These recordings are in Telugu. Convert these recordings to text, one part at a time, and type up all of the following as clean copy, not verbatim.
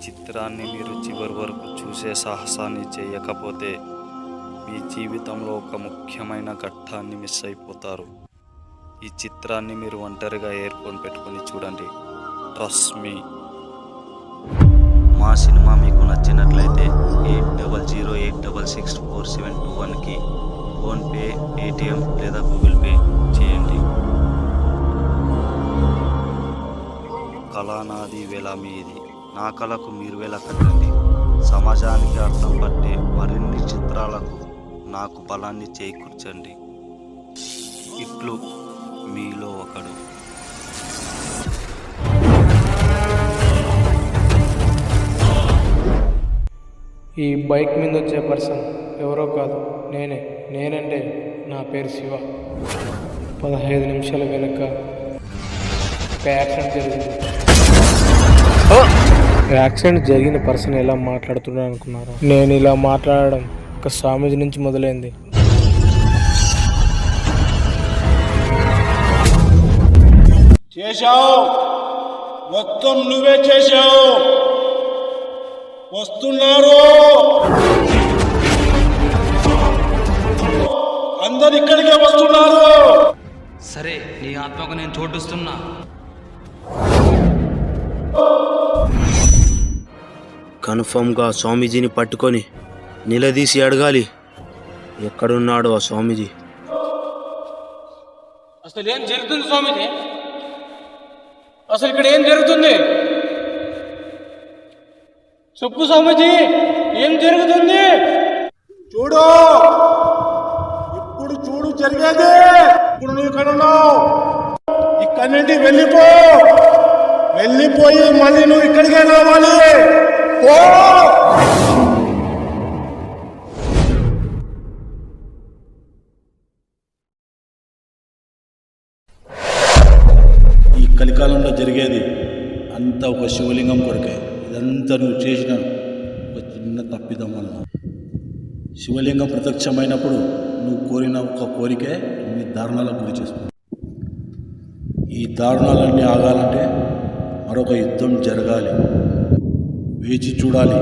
చిత్రాన్ని మీరు చివరి వరకు చూసే సాహసాన్ని చేయకపోతే మీ జీవితంలో ఒక ముఖ్యమైన ఘట్టాన్ని మిస్ అయిపోతారు. ఈ చిత్రాన్ని మీరు ఒంటరిగా ఇయర్ఫోన్ పెట్టుకొని చూడండి. Trust me. మా సినిమా మీకు నచ్చినట్లయితే 8008664721కి ఫోన్పే, పేటిఎం లేదా గూగుల్ పే చేయండి. కళ నాది, వేళ మీది. నా కళకు మీరు వేళ కట్టండి. సమాజానికి అర్థం పట్టే మరిన్ని చిత్రాలకు నాకు బలాన్ని చేకూర్చండి. ఇట్లు మీలో ఒకడు. ఈ బైక్ మీద వచ్చే పర్సన్ ఎవరో కాదు, నేనంటే నా పేరు శివ. 15 నిమిషాల వెనుక ఒక యాక్సిడెంట్ జరిగింది. యాక్సిడెంట్ జరిగిన పర్సన్ ఎలా మాట్లాడుతున్నాడు అనుకున్నారు? నేను ఇలా మాట్లాడడం ఒక స్వామీజీ నుంచి మొదలైంది. చేశావు, మొత్తం నువ్వే చేశావు. వస్తున్నారు, అందరు ఇక్కడికే వస్తున్నారు. సరే, నీ ఆత్మకు నేను చోటిస్తున్నా. కన్ఫర్మ్గా స్వామీజీని పట్టుకొని నిలదీసి అడగాలి, ఎక్కడున్నాడు ఆ స్వామీజీ. అసలు ఏం జరుగుతుంది స్వామీజీ? అసలు ఇక్కడ ఏం జరుగుతుంది? చెప్పు స్వామీజీ, ఏం జరుగుతుంది? చూడు, ఇప్పుడు చూడు జరిగేది. ఇప్పుడు నువ్వు ఇక్కడ ఉన్నావు, ఇక్కడి నుండి వెళ్ళిపోయి మళ్ళీ నువ్వు ఇక్కడికే రావాలి. ఈ కలికాలంలో జరిగేది అంతా ఒక శివలింగం కొరకే. ఇదంతా నువ్వు చేసిన ఒక చిన్న తప్పిదం వల్ల. శివలింగం ప్రత్యక్షమైనప్పుడు నువ్వు కోరిన ఒక కోరికే ఇన్ని దారుణాలకు గురి చేస్తుంది. ఈ దారుణాలన్నీ ఆగాలంటే మరొక యుద్ధం జరగాలి. వేచి చూడాలి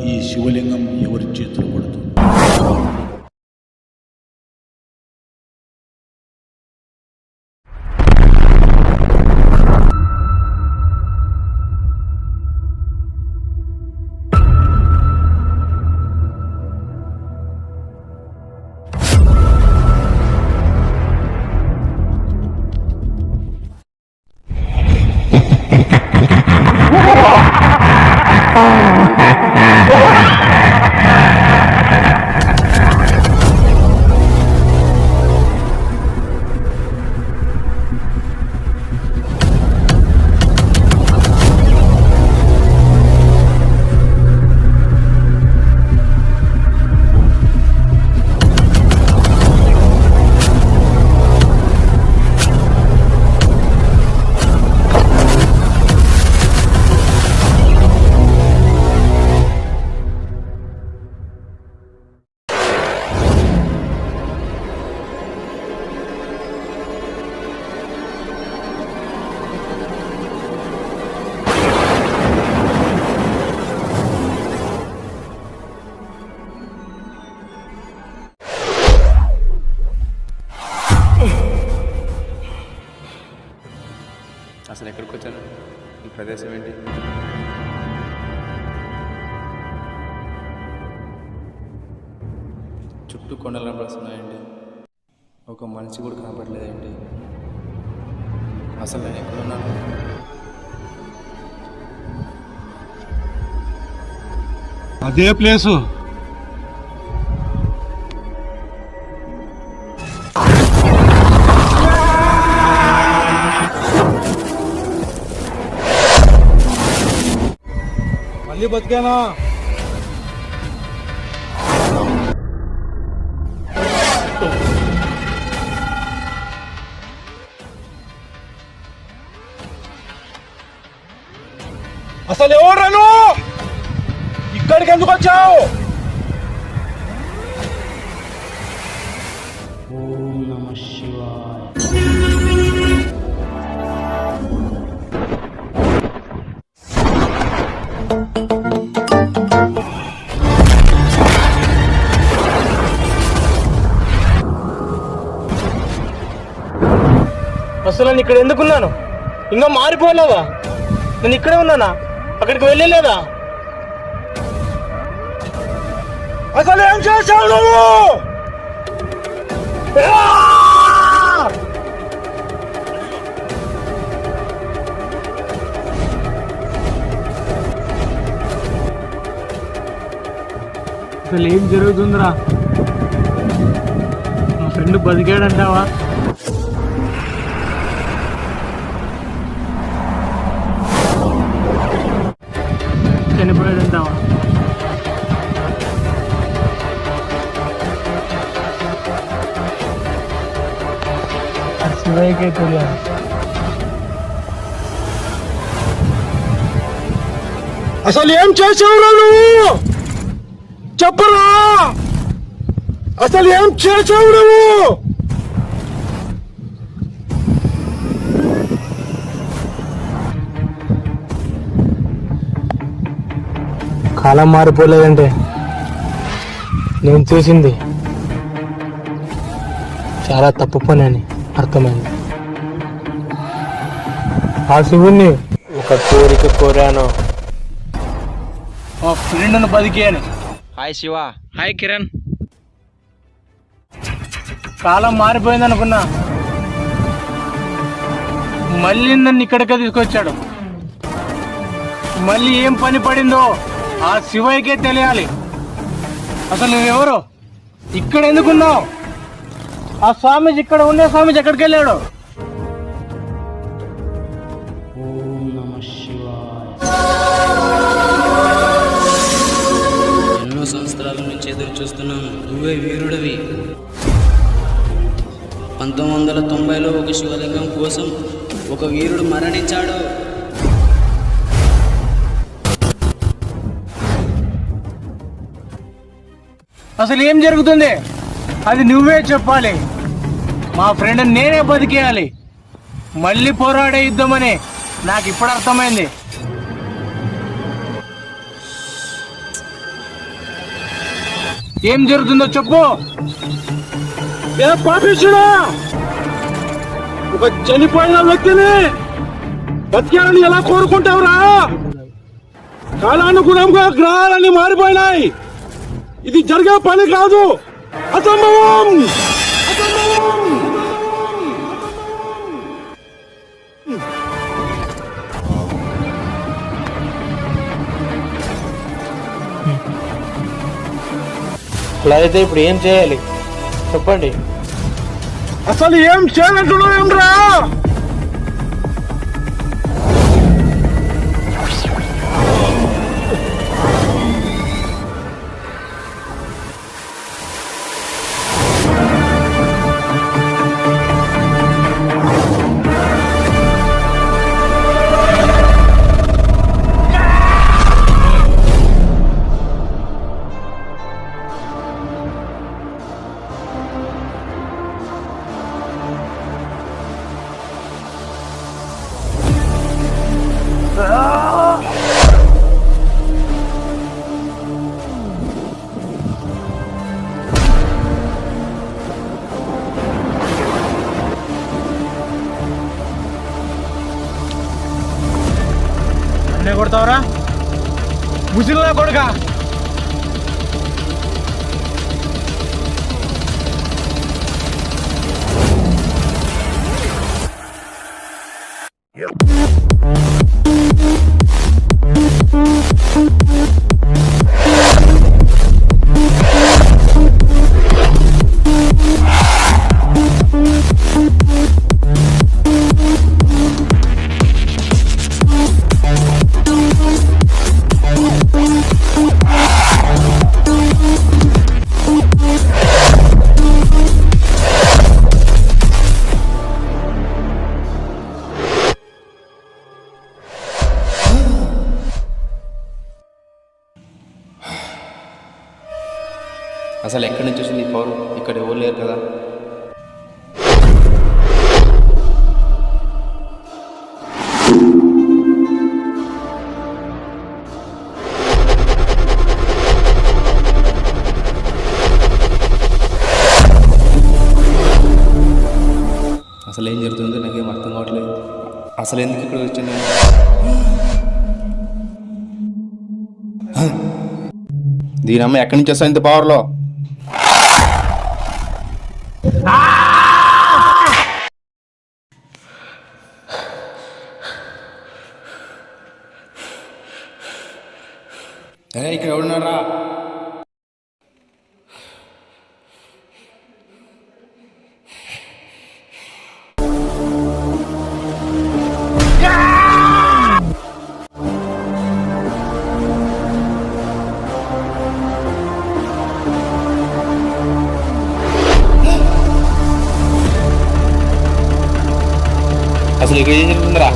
ఈ శివలింగం ఎవరి చేతులు పడుతుంది. అసలు ఎక్కడికి వచ్చాను? ఈ ప్రదేశం ఏంటి? చుట్టూ కొండలు కనపడుతున్నాయండి, ఒక మనిషి కూడా కనపడలేదండి. అసలు నేను ఎక్కడున్నాను? అదే ప్లేసు. మళ్ళీ బతికానా? అసలు ఎవరు నువ్వు? ఇక్కడికి ఎందుకు వచ్చావు? ఓం నమః శివాయ. అసలు నేను ఇక్కడ ఎందుకున్నాను? ఇంకా మారిపోలేదా? నేను ఇక్కడే ఉన్నానా? అక్కడికి వెళ్ళలేదా? అసలు ఏం చేశావు నువ్వు? అసలు ఏం జరుగుతుందిరా? మా ఫ్రెండ్ బతికాడంటావా? చనిపోయాడంటావా? శివయ్యకే తెలియాలి. అసలు ఏం చేసావురా నువ్వు? చెప్పరా, అసలు ఏం చేసావు నువ్వు? కాలం మారిపోలేదంటే నేను చేసింది చాలా తప్పు పని అని అర్థమైంది. ఆ శివుణ్ణి ఒక కోరిక కోరాను, మా ఫ్రెండ్ను బతికేయని. హాయ్ శివ. హాయ్ కిరణ్. కాలం మారిపోయింది అనుకున్నా, మళ్ళీ నన్ను ఇక్కడికే తీసుకొచ్చాడు. మళ్ళీ ఏం పని పడిందో ఆ శివయ్యకే తెలియాలి. అసలు నువ్వెవరు? ఇక్కడ ఎందుకున్నావు? ఆ స్వామీజీ, ఇక్కడ ఉండే స్వామీజీ ఎక్కడికి వెళ్ళాడు? ఎన్నో సంవత్సరాల నుంచి ఎదురు చూస్తున్నాను. నువ్వే వీరుడివి. 1990లో ఒక శివలింగం కోసం ఒక వీరుడు మరణించాడు. అసలు ఏం జరుగుతుంది? అది నువ్వే చెప్పాలి. మా ఫ్రెండ్ నేనే బతికేయాలి. మళ్ళీ పోరాడే యుద్ధమని నాకు ఇప్పుడు అర్థమైంది. ఏం జరుగుతుందో చెప్పు. ఒక చనిపోయిన వ్యక్తిని బతికాలని ఎలా కోరుకుంటావురా? కాలానుగుణంగా గ్రహాలన్నీ మారిపోయినాయి. ఇది జరిగే పని కాదు, అసంభవం. అలా అయితే ఇప్పుడు ఏం చేయాలి చెప్పండి. అసలు ఏం చేయాలంటున్నావు? ఏమ్రా? కొడతావరా ముసిలినా కొడుకా? అసలు ఎక్కడి నుంచి వచ్చింది ఈ పవర్? ఇక్కడ ఎవరు లేరు కదా. అసలు ఏం జరుగుతుందో నాకేం అర్థం అసలు ఎందుకు ఇక్కడ వచ్చింది? దీని అమ్మ ఎక్కడి నుంచి వస్తా ఇంత పవర్లో? అరే ఇక్కడ ఎవడున్నారా? అసలు ఇక్కడ ఏం జరుగుతుందిరా?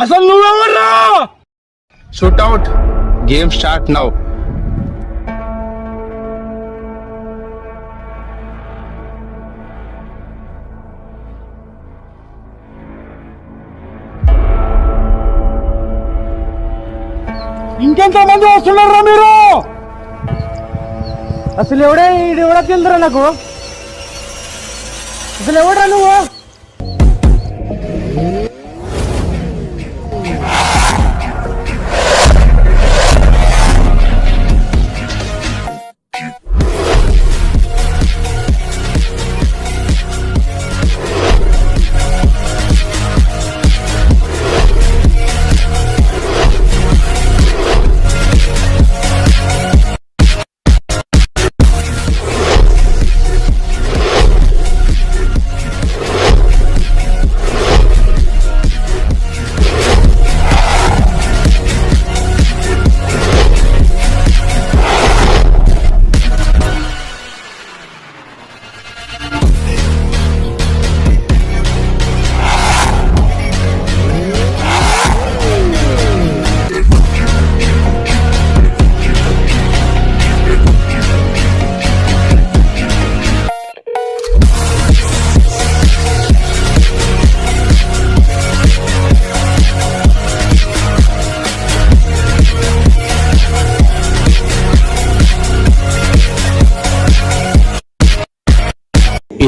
అసలు నువ్వెవర్రా? Shoot out, game start now. ఇంకెంత మంది వస్తున్నారా మీరు? అసలు ఎవడా తెలుదురా నాకు? అసలు ఎవడా నువ్వు?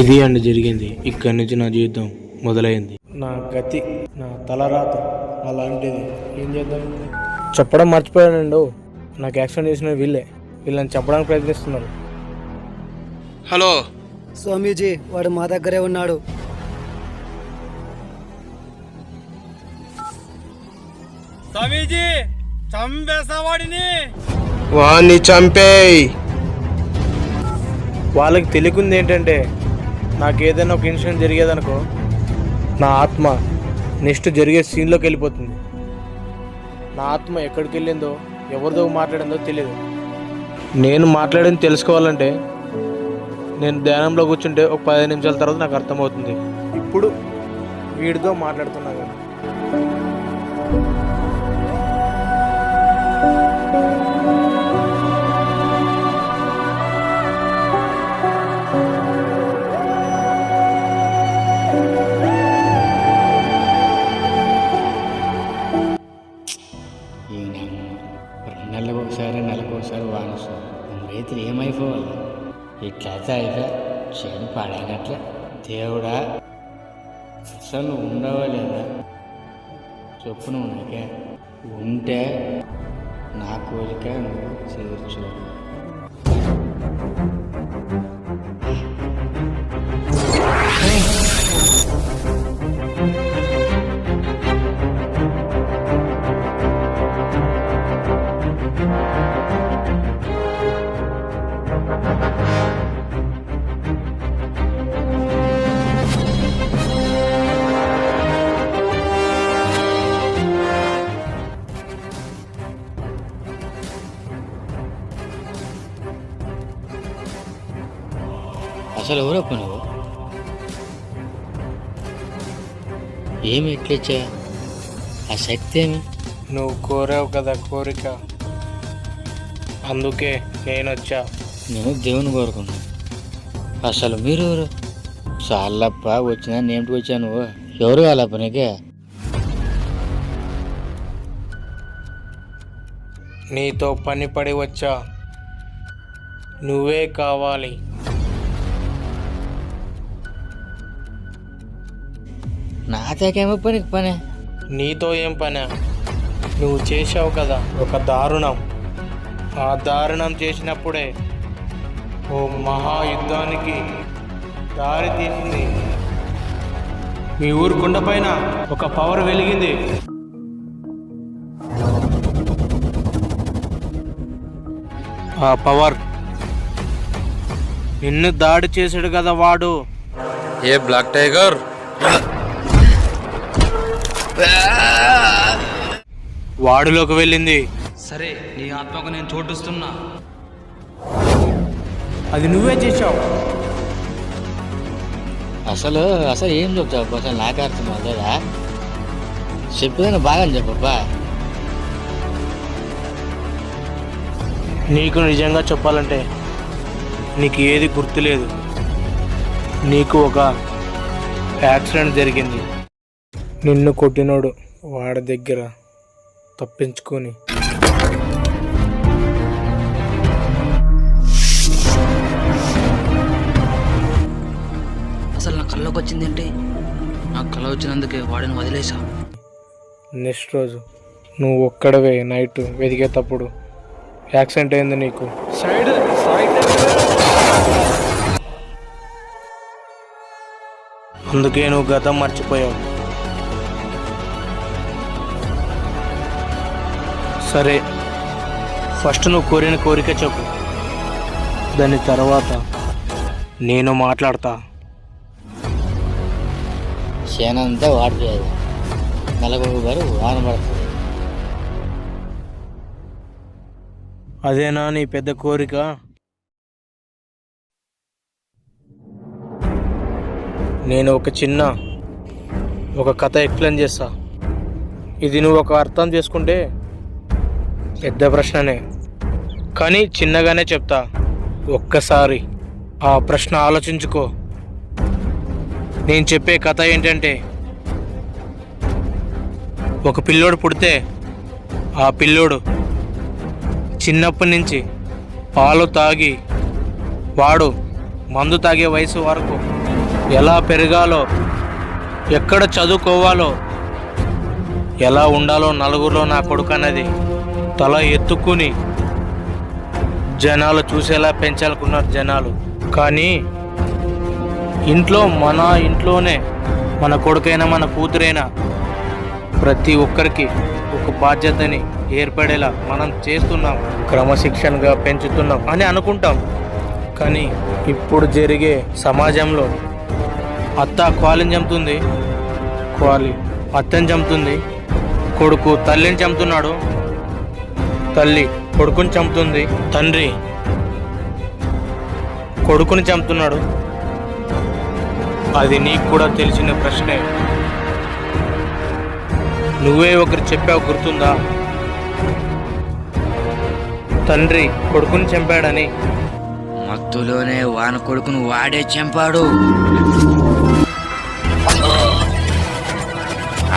ఇది అండి జరిగింది. ఇక్కడి నుంచి నా జీవితం మొదలైంది. నా గతి, నా తలరాత అలాంటిది. ఏం చేద్దాం? చెప్పడం మర్చిపోయానండు. నాకు యాక్సిడెంట్ చేసిన వీళ్ళని చెప్పడానికి ప్రయత్నిస్తున్నారు. హలో స్వామీజీ, వాడు మా దగ్గరే ఉన్నాడు. స్వామీజీ, చంపేసావాడిని. వాణ్ణి చంపేయ్. వాళ్ళకి తెలియకుంది ఏంటంటే, నాకు ఏదైనా ఒక ఇన్సిడెంట్ జరిగేదనుకో, నా ఆత్మ నెక్స్ట్ జరిగే సీన్లోకి వెళ్ళిపోతుంది. నా ఆత్మ ఎక్కడికి వెళ్ళిందో, ఎవరితో మాట్లాడిందో తెలియదు. నేను మాట్లాడింది తెలుసుకోవాలంటే నేను ధ్యానంలో కూర్చుంటే ఒక 15 నిమిషాల తర్వాత నాకు అర్థమవుతుంది. ఇప్పుడు వీడితో మాట్లాడుతున్నా కదా. నెలకోసారి వానొస్తుంది. రైతులు ఏమైపోవాలి? ఇట్లయితే అయిపోయా, చేను పాడైనట్లే. దేవుడా, అసలు నువ్వు ఉండవా లేదా చెప్పు. నువ్వు నాకే ఉంటే నా కోరిక నువ్వు తీర్చు. అసలు ఎవరప్ప నువ్వు? ఏమి ఎట్లొచ్చా? ఆ శక్తి ఏమి? నువ్వు కోరావు కదా కోరిక, అందుకే నేనొచ్చా. నేను దేవుని కోరుకున్నా. అసలు మీరు ఎవరు? చాలప్ప వచ్చినా నేమిటికి వచ్చా నువ్వు? ఎవరు కావాలప్ప నీకే? నీతో పని పడి వచ్చా, నువ్వే కావాలి. నాకేమో పనికి పని. నీతో ఏం పని? నువ్వు చేసావు కదా ఒక దారుణం. ఆ దారుణం చేసినప్పుడే ఓ మహాయుద్ధానికి దారి తీసింది. మీ ఊరు కొండపైన ఒక పవర్ వెలిగింది. ఆ పవర్ నిన్ను దాడి చేసాడు కదా వాడు. ఏ బ్లాక్ టైగర్? వాడిలోకి వెళ్ళింది. సరే నీ ఆత్మకు నేను చోటిస్తున్నా. అది నువ్వే చేశావు. అసలు అసలు ఏం చెప్తావు? అసలు నాకు అర్థం అవుతుందా? చెప్పేదని బాగా చెప్పబ్బా. నీకు నిజంగా చెప్పాలంటే నీకు ఏది గుర్తులేదు. నీకు ఒక యాక్సిడెంట్ జరిగింది. నిన్ను కొట్టినోడు వాడి దగ్గర తప్పించుకొని అసలు నా కళ్ళకి వచ్చింది ఏంటి? నాకు కళ వచ్చినందుకే వాడిని వదిలేసా. నెక్స్ట్ రోజు నువ్వు ఒక్కడవే నైట్ వెతికేటప్పుడు యాక్సిడెంట్ అయింది నీకు. అందుకే నువ్వు గతం మర్చిపోయావు. సరే ఫస్ట్ నువ్వు కోరిన కోరిక చెప్పు, దాని తర్వాత నేను మాట్లాడతా. చేనంతా వాడిపోయేది, నెలకు గారు వాన పడుతుంది. అదేనా నీ పెద్ద కోరిక? నేను ఒక కథ ఎక్స్ప్లెయిన్ చేస్తా. ఇది నువ్వు ఒక అర్థం చేసుకుంటే పెద్ద ప్రశ్ననే, కానీ చిన్నగానే చెప్తా. ఒక్కసారి ఆ ప్రశ్న ఆలోచించుకో. నేను చెప్పే కథ ఏంటంటే, ఒక పిల్లోడు పుడితే ఆ పిల్లోడు చిన్నప్పటి నుంచి పాలు తాగి వాడు మందు తాగే వయసు వరకు ఎలా పెరగాలో, ఎక్కడ చదువుకోవాలో, ఎలా ఉండాలో నలుగురిలో నా కొడుకు అన్నది తల ఎత్తుకుని జనాలు చూసేలా పెంచాలనుకున్నారు జనాలు. కానీ మన ఇంట్లోనే మన కొడుకైనా మన కూతురైనా ప్రతి ఒక్కరికి ఒక బాధ్యతని ఏర్పడేలా మనం చేస్తున్నాం, క్రమశిక్షణగా పెంచుతున్నాం అని అనుకుంటాం. కానీ ఇప్పుడు జరిగే సమాజంలో అత్త క్వాలిని చంపుతుంది, క్వాలి అత్తని చంపుతుంది, కొడుకు తల్లిని చంపుతున్నాడు, తల్లి కొడుకుని చంపుతుంది, తండ్రి కొడుకుని చంపుతున్నాడు. అది నీకు కూడా తెలిసిన ప్రశ్నే. నువ్వే ఒకరు చెప్పావు, గుర్తుందా? తండ్రి కొడుకుని చంపాడని. మత్తులోనే వాన కొడుకును వాడే చంపాడు.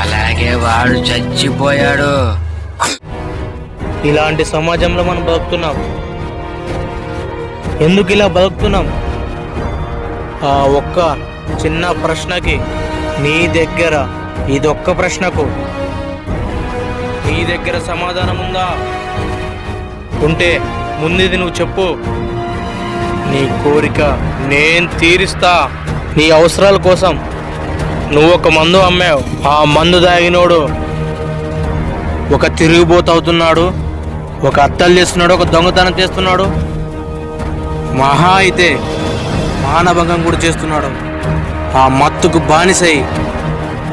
అలాగే వాడు చచ్చిపోయాడు. ఇలాంటి సమాజంలో మనం బతుకుతున్నాం. ఎందుకు ఇలా బతుకుతున్నాం? ఆ ఒక్క చిన్న ప్రశ్నకి నీ దగ్గర, ఇదొక్క ప్రశ్నకు నీ దగ్గర సమాధానం ఉందా? ఉంటే ముందుది నువ్వు చెప్పు. నీ కోరిక నేను తీరుస్తా. నీ అవసరాల కోసం నువ్వు ఒక మందు అమ్మావు. ఆ మందు తాగినోడు ఒక తిరిగిపోతు అవుతున్నాడు, ఒక హత్యలు చేస్తున్నాడు, ఒక దొంగతనం చేస్తున్నాడు, మహా అయితే మానభంగం కూడా చేస్తున్నాడు. ఆ మత్తుకు బానిసై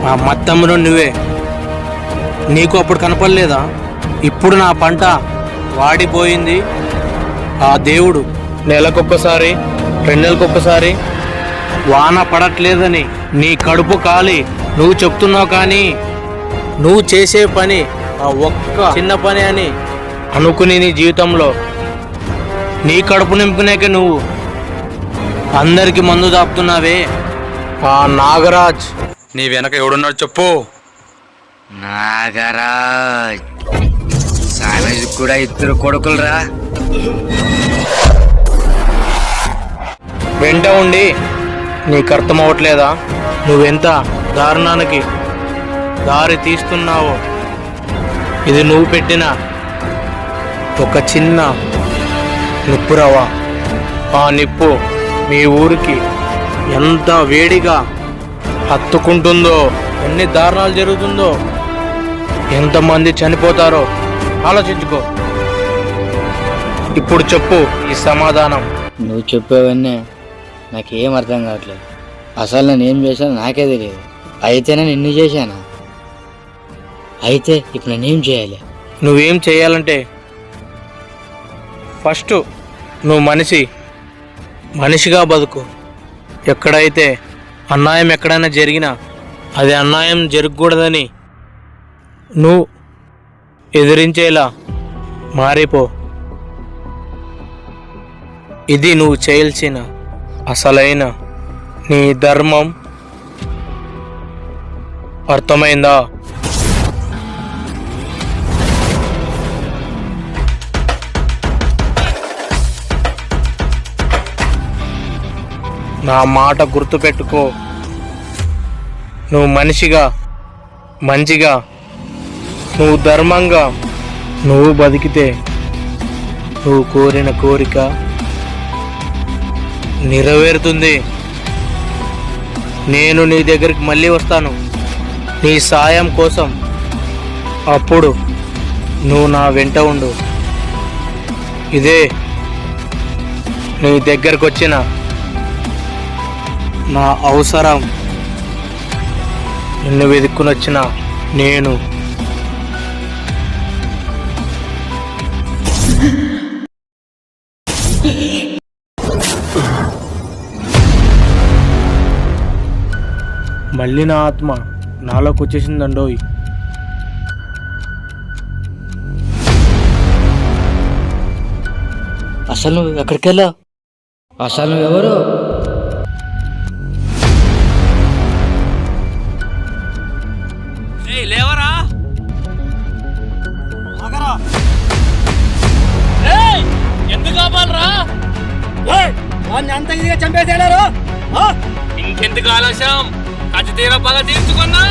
ఆ మత్తమ్మను నువ్వే. నీకు అప్పుడు కనపడలేదా? ఇప్పుడు నా పంట వాడిపోయింది. ఆ దేవుడు నెలకొక్కసారి 2 నెలలకు ఒక్కసారి వాన పడట్లేదని నీ కడుపు కాలి నువ్వు చెప్తున్నావు, కానీ నువ్వు చేసే పని ఆ ఒక్క చిన్న పని అని అనుకుని నీ జీవితంలో నీ కడుపు నింపుకునేకే నువ్వు అందరికి మందు దాపుతున్నావే. ఆ నాగరాజ్ నీ వెనక ఎవడున్నాడు చెప్పు. నాగరాజ్ సామేజ్ కూడా 2 కొడుకులరా. వెంట ఉండి నీకు అర్థమవట్లేదా నువ్వెంత దారుణానికి దారి తీస్తున్నావో? ఇది నువ్వు పెట్టిన ఒక చిన్న నిప్పురవా. ఆ నిప్పు మీ ఊరికి ఎంత వేడిగా హత్తుకుంటుందో, ఎన్ని దారుణాలు జరుగుతుందో, ఎంతమంది చనిపోతారో ఆలోచించుకో. ఇప్పుడు చెప్పు ఈ సమాధానం. నువ్వు చెప్పేవన్నీ నాకేం అర్థం కావట్లేదు. అసలు నేను ఏం చేశాను నాకే తెలియదు. అయితేనే నిన్ను చేశానా? అయితే ఇప్పుడు నేనేం చేయాలి? నువ్వేం చేయాలంటే ఫస్ట్ నువ్వు మనిషిగా బతుకు. ఎక్కడైతే అన్యాయం ఎక్కడైనా జరిగినా అది అన్యాయం జరగకూడదని నువ్వు ఎదిరించేలా మారిపో. ఇది నువ్వు చేయాల్సిన అసలైన నీ ధర్మం. అర్థమైందా? నా మాట గుర్తుపెట్టుకో. నువ్వు మనిషిగా, మంచిగా, నువ్వు ధర్మంగా నువ్వు బతికితే నువ్వు కోరిన కోరిక నెరవేరుతుంది. నేను నీ దగ్గరికి మళ్ళీ వస్తాను నీ సాయం కోసం. అప్పుడు నువ్వు నా వెంట ఉండు. ఇదే నీ దగ్గరకు వచ్చిన నా అవసరం. నిన్ను వెతుక్కుని వచ్చిన నేను. మళ్ళీ నా ఆత్మ నాలోకి వచ్చేసిందండోయ్. అసలు నువ్వు ఎక్కడికి వెళ్ళావు? అసలు నువ్వెవరు? లేవరా ఎందుకు కాపాలరా? అంత ఇదిగా చంపేసాడారు. ఇంకెందుకు ఆలస్యం? కచ్చి తీర పగ తీర్చుకున్నాం.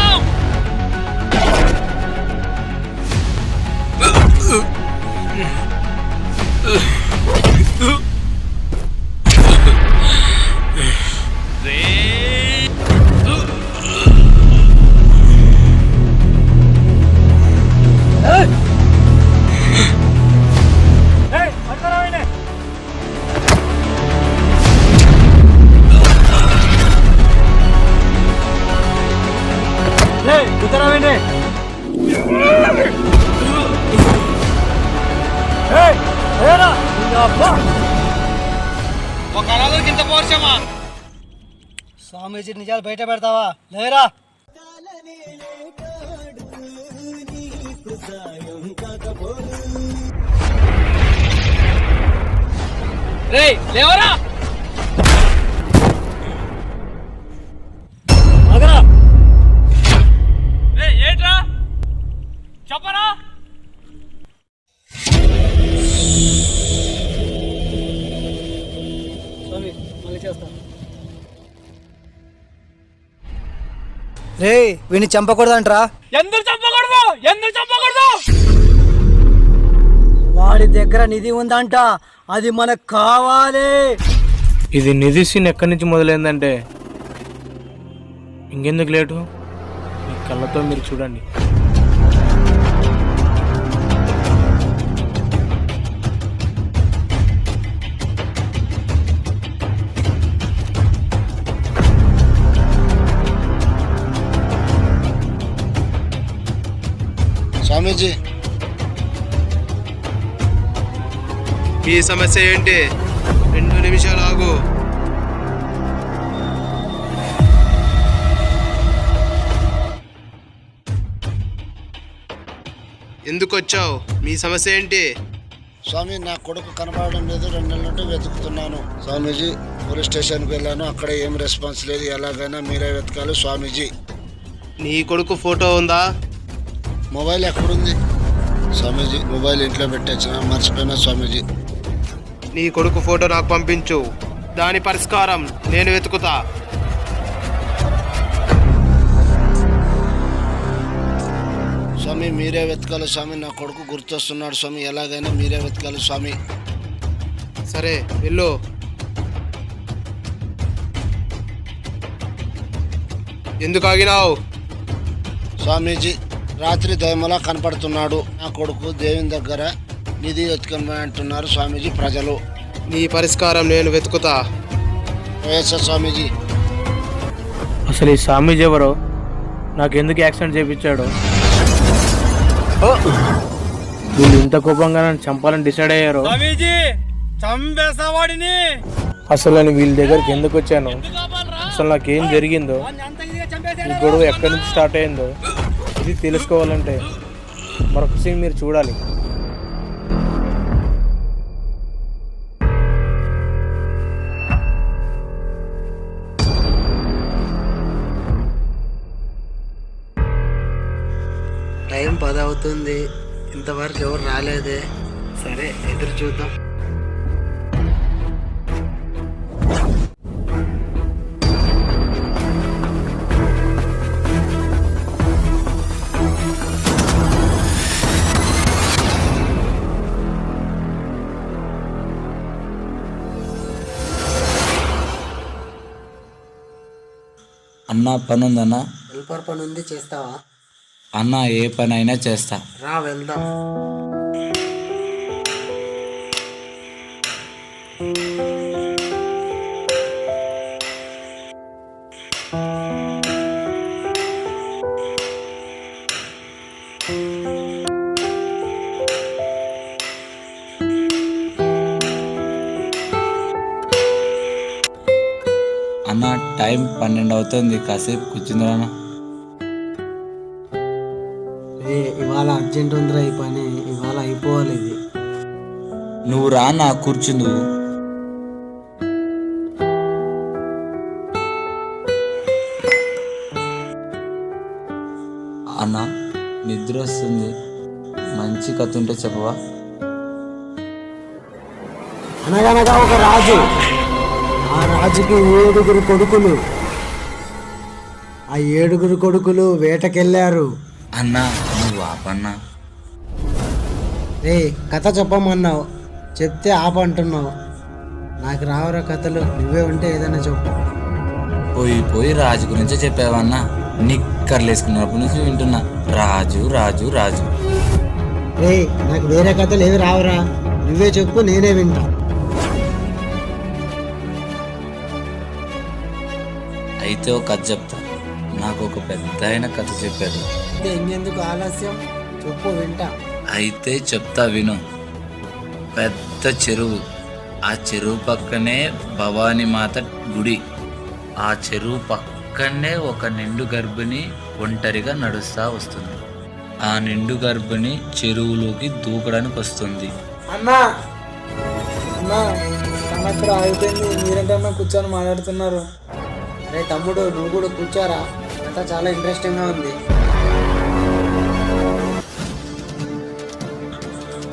ఒక అనాథకి ఇంత పోర్చమా? స్వామీజీ నిజాలు బయట పెడతావా? లేరా రేయ్ లేవరా? ఏంట్రా చెప్పరా? రే వీడిని చంపకూడదంట్రా. ఎందుకు చంపకూడదు? ఎందుకు చంపకూడదు? వాడి దగ్గర నిధి ఉందంట, అది మనకు కావాలి. ఇది నిధి సీన్ ఎక్కడి నుంచి మొదలైందంటే ఇంకెందుకు లేటు, మీ కళ్ళతో మీరు చూడండి. స్వామీజీ, మీ సమస్య ఏంటి? 2 నిమిషాలు ఆగు. ఎందుకు వచ్చావు? మీ సమస్య ఏంటి? స్వామి, నా కొడుకు కనపడడం లేదు, 2 నెలల నుండి వెతుకుతున్నాను. స్వామీజీ, పోలీస్ స్టేషన్కి వెళ్ళాను, అక్కడ ఏం రెస్పాన్స్ లేదు. ఎలాగైనా మీరే వెతకాలి స్వామీజీ. నీ కొడుకు ఫోటో ఉందా? మొబైల్ ఎక్కడుంది స్వామీజీ? మొబైల్ ఇంట్లో పెట్టేసిన, మర్చిపోయినా స్వామీజీ. నీ కొడుకు ఫోటో నాకు పంపించు, దాని పరిష్కారం నేను వెతుకుతా. స్వామి, మీరే వెతకాలి స్వామి. నా కొడుకు గుర్తొస్తున్నాడు స్వామి, ఎలాగైనా మీరే వెతకాలి స్వామి. సరే వెళ్ళు. ఎందుకు ఆగినావు? స్వామీజీ, రాత్రి దయమలా కనపడుతున్నాడు. నా కొడుకు దేవుని దగ్గర నిధి వెతుకమని అంటున్నారు స్వామీజీ ప్రజలు. నీ పరిష్కారం నేను వెతుకుతా. వైఎస్ఆర్ స్వామీజీ. అసలు ఈ స్వామీజీ ఎవరో, నాకెందుకు యాక్సిడెంట్ చేయించాడు? వీళ్ళు ఇంత కోపంగా నన్ను చంపాలని డిసైడ్ అయ్యారు. అసలు నేను వీళ్ళ దగ్గరికి ఎందుకు వచ్చాను, అసలు నాకేం జరిగిందో, ఈ గొడవ ఎక్కడి నుంచి స్టార్ట్ అయిందో ఇది తెలుసుకోవాలంటే మరొక సీన్ మీరు చూడాలి. టైం 10 అవుతుంది, ఇంతవరకు ఎవరు రాలేదే. సరే ఎదురు చూద్దాం. అన్న పని ఉందన్నా? హెల్పర్ పని ఉంది, చేస్తావా? అన్న ఏ పని అయినా చేస్తా. రా వెళ్దాం. అన్న టైం 12 అవుతుంది, కాసేపు కూర్చుందా? ఇవాళ అర్జెంట్ ఉందిరా ఈ పని, ఇవాళ అయిపోవాలి ఇది. నువ్వు రా నా కూర్చుందు. అన్న నిద్ర వస్తుంది, మంచి కథ ఉంటే చెప్పవా? అనగనగా ఒక రాజు, ఆ రాజుకి 7 కొడుకులు. ఆ 7 కొడుకులు వేటకెళ్ళారు. అన్నా నువ్వు ఆపన్నా. రే, కథ చెప్పమన్నావు, చెప్తే ఆపంటున్నావు. నాకు రావురా కథలు, నువ్వే ఉంటే ఏదైనా చెప్పు. పోయి రాజు గురించే చెప్పావన్నా. నిక్కర్లేసుకున్నప్పటి నుంచి వింటున్నా, రాజు రాజు రాజు. రే, నాకు వేరే కథలు ఏవి రావురా, నువ్వే చెప్పు, నేనే వింటా. అయితే ఒక కథ చెప్తా. నాకు ఒక పెద్ద ఆయన కథ చెప్పాడు. ఇంకెందుకు ఆలస్యం, చెప్పు, వింటా. అయితే చెప్తా విను. పెద్ద చెరువు, ఆ చెరువు పక్కనే భవానీ మాత గుడి. ఆ చెరువు పక్కనే ఒక నిండు గర్భిణి ఒంటరిగా నడుస్తా వస్తుంది. ఆ నిండు గర్భిణి చెరువులోకి దూకడానికి వస్తుంది. అన్నా అన్నా, అక్కడ ఆగిపోయింది, మీరేంటన్నా కూర్చొని మాట్లాడుతున్నారు? అరే తమ్ముడు, నువ్వు కూడా కూర్చోరా, అంతా చాలా ఇంట్రెస్టింగ్గా ఉంది.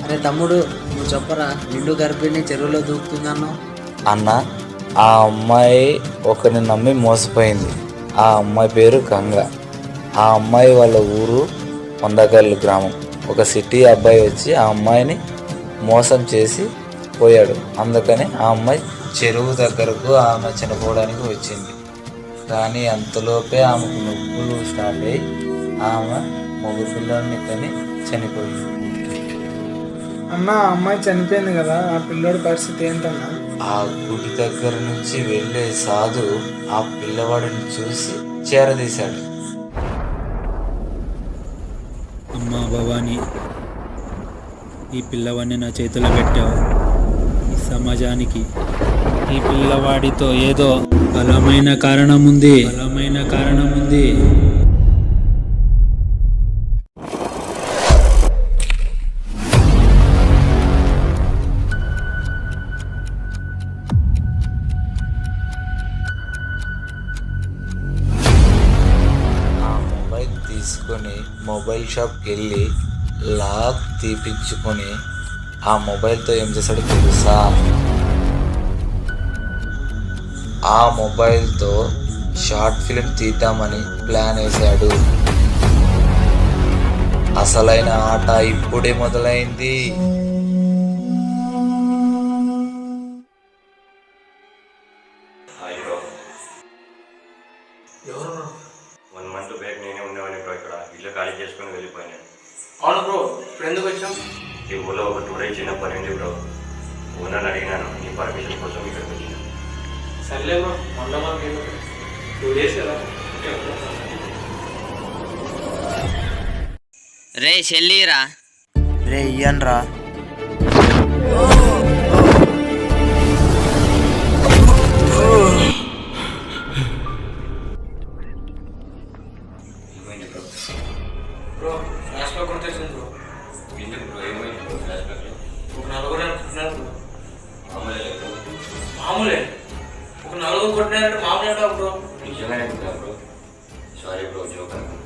అరే తమ్ముడు, నువ్వు చెప్పరా, నిండు గర్భిణి చెరువులో దూకుతుందన్నావు. అన్న, ఆ అమ్మాయి ఒకరిని నమ్మి మోసపోయింది. ఆ అమ్మాయి పేరు గంగ. ఆ అమ్మాయి వాళ్ళ ఊరు వందకల్లు గ్రామం. ఒక సిటీ అబ్బాయి వచ్చి ఆ అమ్మాయిని మోసం చేసి పోయాడు. అందుకని ఆ అమ్మాయి చెరువు దగ్గరకు ఆమె చనిపోవడానికి వచ్చింది. కానీ అంతలోపే ఆమెకు నొప్పులు స్టార్ట్ అయ్యి ఆమె మగ పిల్లల్ని కని చనిపోయింది. అన్న, అమ్మాయి చనిపోయింది కదా, ఆ పిల్లోడి పరిస్థితి ఏంటన్నా? ఆ గుడి దగ్గర నుంచి వెళ్ళే సాధు ఆ పిల్లవాడిని చూసి చేరదీశాడు. అమ్మా భవానీ, ఈ పిల్లవాడిని నా చేతిలో పెట్టావు. ఈ సమాజానికి ఈ పిల్లవాడితో ఏదో బలమైన కారణం ఉంది. తీసుకొని మొబైల్ షాప్కి వెళ్ళి లాక్ తీపించుకొని ఆ మొబైల్తో ఏం చేశాడో తెలుసా? ఆ మొబైల్తో షార్ట్ ఫిల్మ్ తీద్దామని ప్లాన్ వేశాడు. అసలైన ఆట ఇప్పుడే మొదలైంది. Hi bro. 1 month బ్యాక్ నేనే ఉండేవాడిని బ్రో. ఇక్కడ ఇల్లు ఖాళీ చేసుకొని వెళ్ళిపోయాను. అవును బ్రో, ఇప్పుడు ఎందుకు వచ్చాం? ఈ ఊళ్ళో ఒక 2 days చిన్న పని ఉంది బ్రో. ఓనర్ అడిగినాను, నీ పర్మిషన్ కోసం ఇక్కడికి వచ్చిన. సర్లే బ్రో, మొన్న 2 days కదా. రే చెల్లిరా. రే ఇయ్యన్రా. బ్రో ఫ్లాష్ బ్యాక్ గుర్తొచ్చింది బ్రో. ఎందుకు బ్రో, ఏమైంది బ్రో ఫ్లాష్ బ్యాక్లో? ఒక 4 అనుకుంటున్నారు బ్రో. మామూలే బ్రో. మామూలే? ఒక 4 కొట్టినారంటే మామూలే అంటావు బ్రో. నిజంగానే అనుకున్నా బ్రో. సారీ బ్రో, జోక్ అనుకున్నా.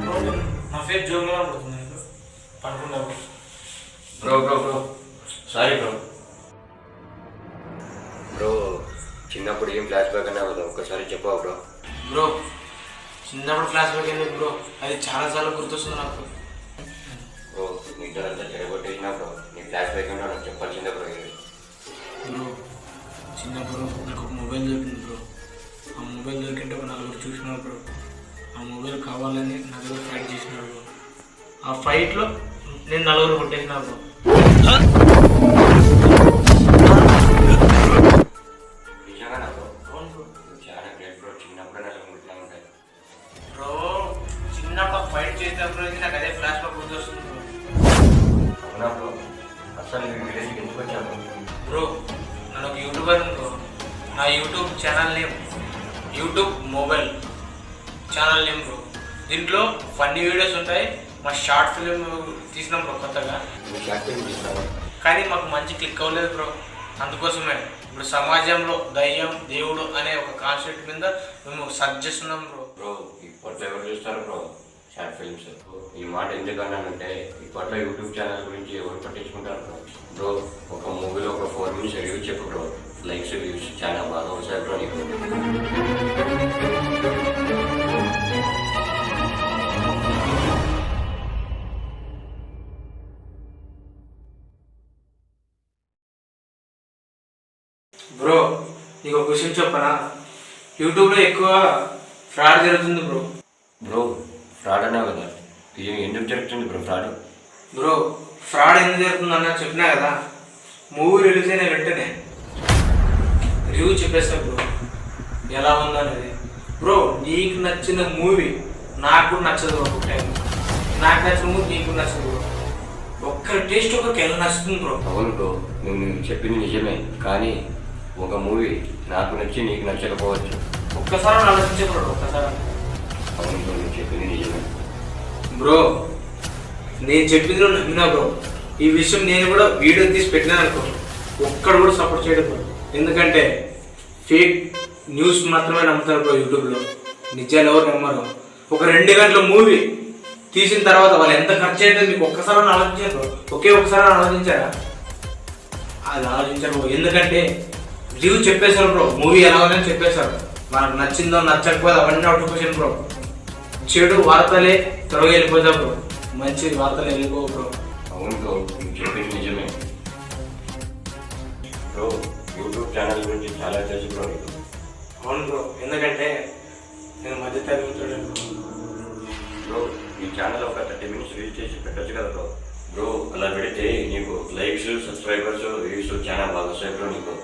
బ్రో నా ఫేస్ జోక్గా పడుతుంది పడుకున్నా bro. Bro sorry bro. Bro చిన్నప్పుడు ఏం ఫ్లాష్ బ్యాక్ అన్నా కదా, ఒక్కసారి చెప్పావు బ్రో. బ్రో చిన్నప్పుడు ఫ్లాష్ బ్యాక్ ఎందుకు బ్రో, అది చాలాసార్లు గుర్తొస్తుంది నాకు. బ్రో నిద్రంతా చెడగొట్టేసినా బ్రో, నీ ఫ్లాష్ బ్యాక్ అంటే నాకు చెప్పాల్సిందే బ్రో. బ్రో చిన్నప్పుడు నాకు ఒక మొబైల్ దొరికింది బ్రో. ఆ మొబైల్ దొరికింటే ఒక 4 చూసినారు బ్రో. ఆ మొబైల్ కావాలని నా దగ్గర ఫైట్ చేసినారు బ్రో. ఆ ఫైట్లో నేను 4 కొట్టేసినా బ్రో. నిజంగా బ్రో? అవును బ్రో, చాలా గ్రేట్ బ్రో. చిన్నప్పుడు నాకు గుర్తులా ఉంటాయి బ్రో. చిన్నప్పుడు ఫైట్ చేసినప్పుడు నాకు అదే ఫ్లాష్ బ్యాక్ గుర్తొస్తుంది బ్రో. అవునా బ్రో? అసలు నేను విలేజ్కి ఎందుకు వచ్చాను బ్రో? నేను ఒక యూట్యూబర్ బ్రో. నా YouTube channel name YouTube mobile channel name bro. దీంట్లో ఫన్నీ వీడియోస్ ఉంటాయి. మా షార్ట్ ఫిలిం తీసినాం బ్రో కొత్తగా. కానీ మాకు మంచి క్లిక్ అవ్వలేదు బ్రో. అందుకోసమే ఇప్పుడు సమాజంలో దయ్యం దేవుడు అనే ఒక కాన్సెప్ట్ మీద మేము సర్చ్ చేస్తున్నాం బ్రో. బ్రో ఇప్పట్లో ఎవరు చూస్తారు బ్రో షార్ట్ ఫిల్మ్స్? ఈ మాట ఎందుకన్నానంటే ఇప్పట్లో యూట్యూబ్ ఛానల్ గురించి ఎవరు పట్టించుకుంటారు బ్రో. బ్రో ఒక మూవీలో ఒక 4 minutes రివ్యూ చెప్పు బ్రో. లైక్స్ వ్యూస్ చాలా బాగా వస్తాయి బ్రో నీకు. బ్రో నీకు ఒక విషయం చెప్పనా? యూట్యూబ్లో ఎక్కువ ఫ్రాడ్ జరుగుతుంది బ్రో. బ్రో ఫ్రాడ్ అన్నా కదా, ఇది ఎందుకు జరుగుతుంది బ్రో ఫ్రాడ్? బ్రో ఫ్రాడ్ ఎందుకు జరుగుతుంది అన్నా చెప్పినా కదా. మూవీ రిలీజ్ అయిన వెంటనే రివ్యూ చెప్పేస్తా బ్రో, ఎలా ఉందో అనేది. బ్రో నీకు నచ్చిన మూవీ నాకు నచ్చదు. ఒక టైం నాకు నచ్చిన మూవీ నీకు నచ్చదు బ్రో. ఒక్కరి టేస్ట్ ఒకరికి ఎలా నచ్చుతుంది బ్రో. అవును బ్రో, నువ్వు చెప్పింది నిజమే. కానీ ఒక మూవీ నాకు నచ్చి నీకు నచ్చకపోవచ్చు. ఒక్కసారి ఆలోచించే బ్రో, ఒక్కసారి. అవును బ్రో, నువ్వు చెప్పింది నిజమే. బ్రో నేను చెప్పింది నువ్వు నమ్మినా బ్రో. ఈ విషయం నేను కూడా వీడియో తీసి పెట్టినా అనుకో, ఒక్కడు కూడా సపోర్ట్ చేయడం బ్రో. ఎందుకంటే ఫేక్ న్యూస్ మాత్రమే నమ్ముతారు బ్రో యూట్యూబ్లో. నిజాలు ఎవరు నమ్మరు. ఒక 2 గంటల మూవీ తీసిన తర్వాత వాళ్ళు ఎంత ఖర్చు అయ్యేది మీకు ఒక్కసారి ఆలోచించారు బ్రో. ఒకే ఒకసారి ఆలోచించారా? అది ఆలోచించారు బ్రో. ఎందుకంటే రివ్యూ చెప్పేశారు బ్రో, మూవీ ఎలా ఉందని చెప్పేశారు. మనకు నచ్చిందో నచ్చకపోతే అవన్నీ నోటిఫికేషన్ బ్రో. చెడు వార్తలే త్వరగా వెళ్ళిపోతావు బ్రో, మంచి వార్తలు వెళ్ళిపోవు బ్రో. అవును బ్రో, నువ్వు చెప్పింది నిజమే బ్రో. యూట్యూబ్ ఛానల్ గురించి చాలా తెలుసు బ్రో నీకు. అవును బ్రో, ఎందుకంటే నేను మధ్య తరగతి బ్రో. ఈ ఛానల్ ఒక 30 minutes రీచ్ చేసి పెట్టచ్చు కదా బ్రో. బ్రో అలా పెడితే నీకు లైక్స్, సబ్స్క్రైబర్స్, వ్యూస్ చాలా బాగా వస్తాయి బ్రో నీకు.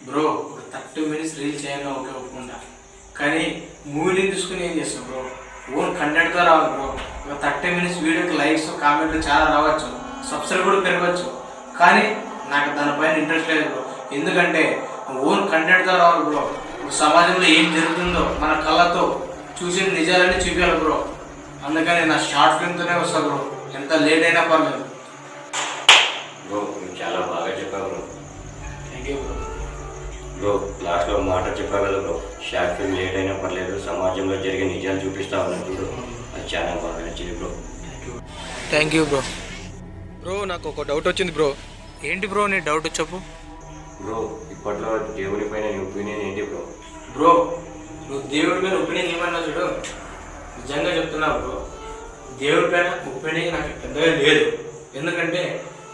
బ్రో ఒక 30 minutes రీల్ చేయాలని ఓకే ఒప్పుకుంటా. కానీ మూవీని తీసుకుని ఏం చేస్తాం బ్రో? ఓన్ కంటెంట్తో రావాలి బ్రో. ఒక 30 minutes వీడియోకి లైక్స్, కామెంట్లు చాలా రావచ్చు, సబ్స్క్రైబ్ కూడా పెరగవచ్చు. కానీ నాకు దానిపైన ఇంట్రెస్ట్ లేదు బ్రో. ఎందుకంటే ఓన్ కంటెంట్తో రావాలి బ్రో. సమాజంలో ఏం జరుగుతుందో మన కళ్ళతో చూసిన నిజాలని చూపించాలి బ్రో. అందుకని నా షార్ట్ ఫిల్మ్తోనే వస్తా బ్రో, ఎంత లేట్ అయినా పర్లేదు. బ్రో నువ్వు చాలా బాగా చెప్పావు bro. Thank you bro. Bro లాస్ట్లో మాట చెప్పా కదా బ్రో, షార్ట్ ఫిల్మ్ లేట్ అయినా పర్లేదు సమాజంలో జరిగే నిజాలు చూపిస్తా ఉన్నాను చూడు, అది చాలా బాగా నచ్చింది bro. Thank you bro. Bro నాకు ఒక డౌట్ వచ్చింది బ్రో. ఏంటి బ్రో నీ డౌట్ చెప్పు. బ్రో ఇప్పట్లో దేవుడి పైన నీ ఒపీనియన్ ఏంటి బ్రో? బ్రో నువ్వు దేవుడి మీద ఒపీనియన్ ఏమన్నా చూడు, నిజంగా చెప్తున్నావు బ్రో. దేవుడి పైన ఒపీనియన్ నాకు పెద్దగా లేదు, ఎందుకంటే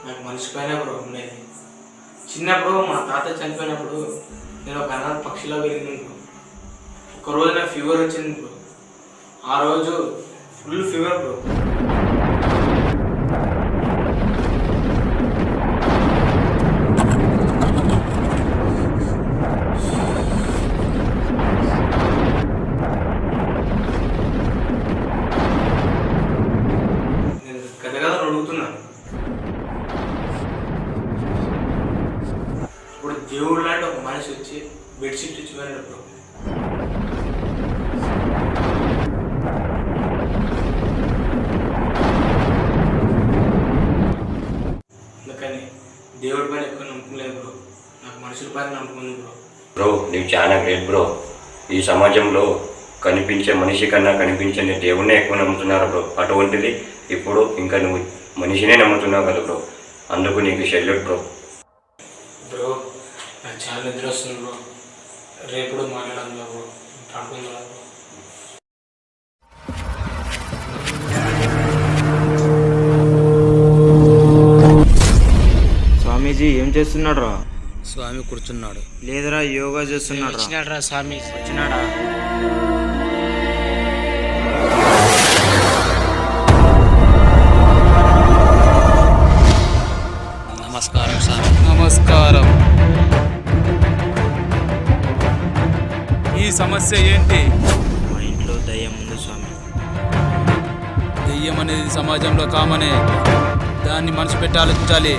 నాకు మనిషి పైన బ్రో ఉండేది. చిన్నప్పుడు మా తాత చనిపోయినప్పుడు నేను ఒక అనాథ పక్షిలో వెళ్ళింది బ్రో. ఒకరోజు నాకు ఫీవర్ వచ్చింది బ్రో, ఆ రోజు ఫుల్ ఫీవర్ బ్రో. అడుగుతున్నాను ఇప్పుడు దేవుడు లాంటి ఒక మనిషి వచ్చి బెడ్షీట్ ఇచ్చి వెళ్ళినప్పుడు అందుకని దేవుడి పైన ఎక్కువ నమ్మకం లేదు బ్రో, నాకు మనుషుల పైన నమ్మకం ఉంది బ్రో. బ్రో నీవు చాలా గ్రేట్ బ్రో. ఈ సమాజంలో కనిపించే మనిషి కన్నా కనిపించని దేవుణ్ణే ఎక్కువ నమ్ముతున్నారు బ్రో. అటువంటిది ఇప్పుడు ఇంకా నువ్వు మనిషినే నమ్ముతున్నావు కదా బ్రో, అందుకు నీకు సెల్యూట్ బ్రో. బ్రో నాకు చాలా నిద్ర వస్తుంది బ్రో, రేపు మాట్లాడడం బ్రో, పడుకుందా బ్రో. స్వామీజీ ఏం చేస్తున్నాడు రా? స్వామి కూర్చున్నాడు. లేదురా యోగా చేస్తున్నాడు. వచ్చినాడు రా స్వామి. వచ్చినాడా? నమస్కారం స్వామి. నమస్కారం. ఈ సమస్య ఏంటి? మా ఇంట్లో దయ్యం ఉంది స్వామి. దెయ్యం అనేది సమాజంలో కామనే, దాన్ని మనసు పెట్టి ఆలోచించాలి.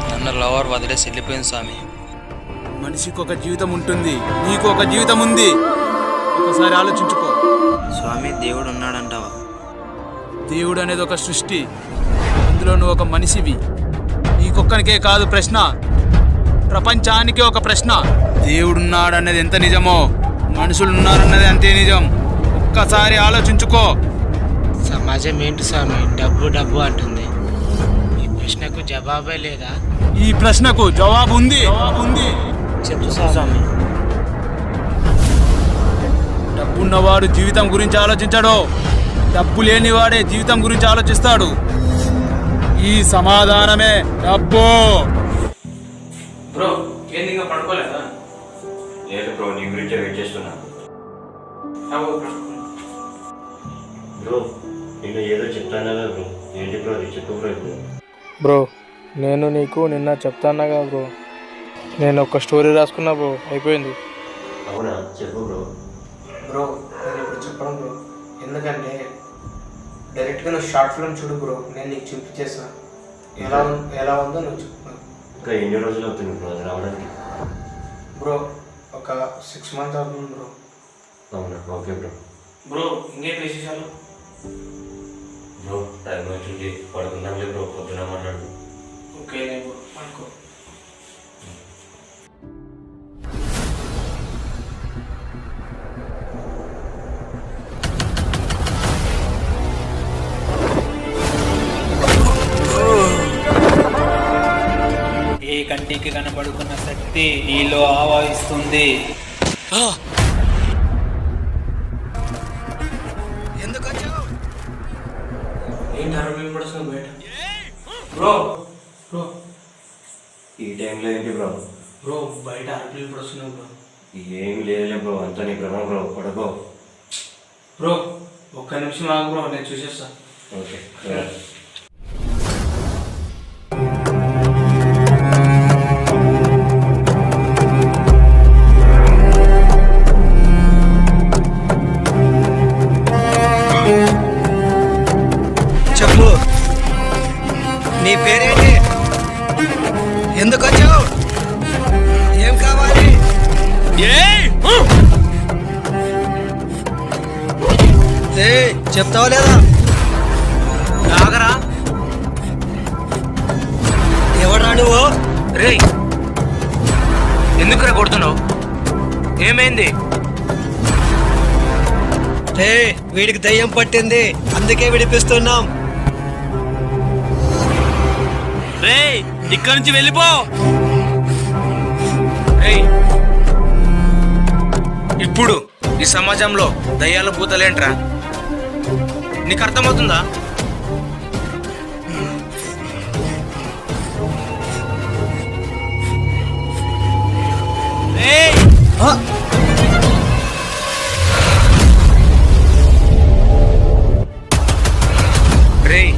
నన్ను లవర్ వదిలేసి వెళ్ళిపోయింది స్వామి. మనిషికి ఒక జీవితం ఉంటుంది, నీకు ఒక జీవితం ఉంది, ఒకసారి ఆలోచించుకో. స్వామి దేవుడు ఉన్నాడంటావా? దేవుడు అనేది ఒక సృష్టి, అందులో నువ్వు ఒక మనిషివి. నీకొక్కనికే కాదు ప్రశ్న, ప్రపంచానికే ఒక ప్రశ్న. దేవుడున్నాడనేది ఎంత నిజమో మనుషులు ఉన్నారన్నది అంతే నిజం. ఒక్కసారి ఆలోచించుకో. సమాజం ఏంటి స్వామి డబ్బు డబ్బు అంటుంది, ఈ ప్రశ్నకు జవాబే లేదా? ఈ ప్రశ్నకు జవాబు ఉంది. చెప్పు స్వామి. డబ్బున్నవాడు జీవితం గురించి ఆలోచించడు, డబ్బు లేనివాడే జీవితం గురించి ఆలోచిస్తాడు. ఈ సమాధానమే డబ్బు. బ్రో ఏంది ఇంకా పడుకోలేదా? లేదు బ్రో, నీ గురించే వెయిట్ చేస్తున్నా. బ్రో నిన్ను ఏదో చెప్తాను కదా బ్రో, ఏంటి బ్రో అది చెప్పు బ్రో. ఇప్పుడు బ్రో నేను నీకు నిన్న చెప్తాను కదా బ్రో, నేను ఒక స్టోరీ రాసుకున్నా బ్రో, అయిపోయింది. అవునా, చెప్పు బ్రో. బ్రో నేను ఇప్పుడు చెప్పడం బ్రో, ఎందుకంటే డైరెక్ట్గా నువ్వు షార్ట్ ఫిల్మ్ చూడు బ్రో, నేను నీకు చూపించేస్తా ఎలా ఉందో నువ్వు చెప్పు. ఇంకా ఎన్ని రోజులు అవుతుంది బ్రో అది రావడానికి? బ్రో ఒక 6 months అవుతుంది బ్రో. అవునా, ఓకే బ్రో. బ్రో ఇంకేం విశేషాలు? బ్రో టైం వచ్చింది, పడుకుందాంలే బ్రో, పొద్దున మాట్లాడు. ఓకే బ్రో అనుకో. ఏ కంటికి కనబడుకున్న శక్తి నీలో ఆవాహిస్తుంది. ఎందుకు వచ్చావు? ఏంటి అరవై పడుతుంది బయట? బ్రో బ్రో ఈ టైంలో ఏంటి బ్రో? బ్రో బయట అరవై పడుతున్నావు బ్రో. ఏం లేదులే బ్రో, అంతా నీ భ్రమ బ్రో, పడుకో. బ్రో ఒక్క నిమిషం ఆగు బ్రో, నేను చూసేస్తా. ఓకే. చెప్పు, నీ పేరేంటి? ఎందుకు వచ్చావు? ఏం కావాలి? చెప్తావా లేదా? ఆగరా. ఎవరా నువ్వు? రేయ్ ఎందుకురా కొడుతున్నావు? ఏమైంది? వీడికి దయ్యం పట్టింది, అందుకే విడిపిస్తున్నాం. రేయ్ ఇక్కడి నుంచి వెళ్ళిపో. రేయ్ ఇప్పుడు ఈ సమాజంలో దయ్యాల భూతాలేంట్రా? నీకు అర్థమవుతుందా? రేయ్